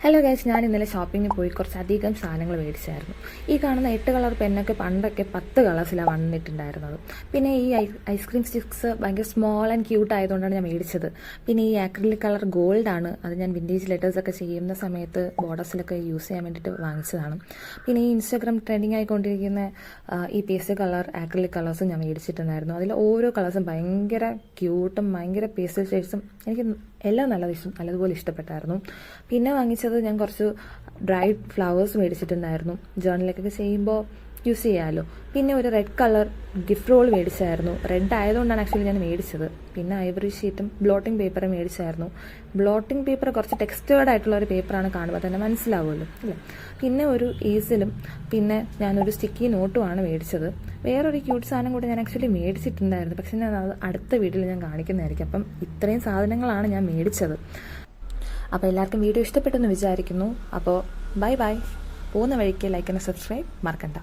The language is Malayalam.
ഹലോ ഗൈസ്, ഞാൻ ഇന്നലെ ഷോപ്പിങ്ങിന് പോയി കുറച്ചധികം സാധനങ്ങൾ മേടിച്ചായിരുന്നു. ഈ കാണുന്ന 8 കളർ പെന്നൊക്കെ പണ്ടൊക്കെ 10 കളേഴ്സിലാണ് വന്നിട്ടുണ്ടായിരുന്നത്. പിന്നെ ഈ ഐസ്ക്രീം സ്റ്റിക്സ് ഭയങ്കര സ്മോൾ ആൻഡ് ക്യൂട്ട് ആയതുകൊണ്ടാണ് ഞാൻ മേടിച്ചത്. പിന്നെ ഈ ആക്രിലിക് കളർ ഗോൾഡ് ആണ്, അത് ഞാൻ വിൻറ്റേജ് ലെറ്റേഴ്സൊക്കെ ചെയ്യുന്ന സമയത്ത് ബോർഡേഴ്സിലൊക്കെ യൂസ് ചെയ്യാൻ വേണ്ടിയിട്ട് വാങ്ങിച്ചതാണ്. പിന്നെ ഈ ഇൻസ്റ്റാഗ്രാം ട്രെൻഡിങ് ആയിക്കൊണ്ടിരിക്കുന്ന ഈ പേസ്റ്റൽ കളർ ആക്രിലിക് കളേഴ്സും ഞാൻ മേടിച്ചിട്ടുണ്ടായിരുന്നു. അതിൽ ഓരോ കളേഴ്സും ഭയങ്കര ക്യൂട്ടും ഭയങ്കര പേസ്റ്റൽ ഷെയ്ഡ്സും എനിക്ക് എല്ലാം നല്ലതുപോലെ ഇഷ്ടപ്പെട്ടായിരുന്നു. പിന്നെ വാങ്ങിച്ചത് ഞാൻ കുറച്ച് ഡ്രൈഡ് ഫ്ലവേഴ്സ് മേടിച്ചിട്ടുണ്ടായിരുന്നു, ജേർണലിലേക്കൊക്കെ ചെയ്യുമ്പോൾ യൂസ് ചെയ്യാമല്ലോ. പിന്നെ ഒരു റെഡ് കളർ ഗിഫ്റ്റ് റോൾ മേടിച്ചായിരുന്നു. റെഡ് ആയതുകൊണ്ടാണ് ആക്ച്വലി ഞാൻ മേടിച്ചത്. പിന്നെ ഐവറി ഷീറ്റും ബ്ലോട്ടിംഗ് പേപ്പറും മേടിച്ചായിരുന്നു. ബ്ലോട്ടിംഗ് പേപ്പർ കുറച്ച് ടെക്സ്റ്റേർഡ് ആയിട്ടുള്ള ഒരു പേപ്പറാണ്, കാണുമ്പോൾ തന്നെ മനസ്സിലാവുമല്ലോ അല്ലേ. പിന്നെ ഒരു ഈസിലും പിന്നെ ഞാനൊരു സ്റ്റിക്കി നോട്ടുമാണ് മേടിച്ചത്. വേറൊരു ക്യൂട്ട് സാധനം കൂടെ ഞാൻ ആക്ച്വലി മേടിച്ചിട്ടുണ്ടായിരുന്നു, പക്ഷെ ഞാൻ അത് അടുത്ത വീഡിയോയിൽ ഞാൻ കാണിക്കുന്നതായിരിക്കും. അപ്പം ഇത്രയും സാധനങ്ങളാണ് ഞാൻ മേടിച്ചത്. അപ്പോൾ എല്ലാവർക്കും വീഡിയോ ഇഷ്ടപ്പെട്ടെന്ന് വിചാരിക്കുന്നു. അപ്പോൾ ബൈ. പോകുന്ന വഴിക്ക് ലൈക്ക് ആൻഡ് സബ്സ്ക്രൈബ് മറക്കണ്ട.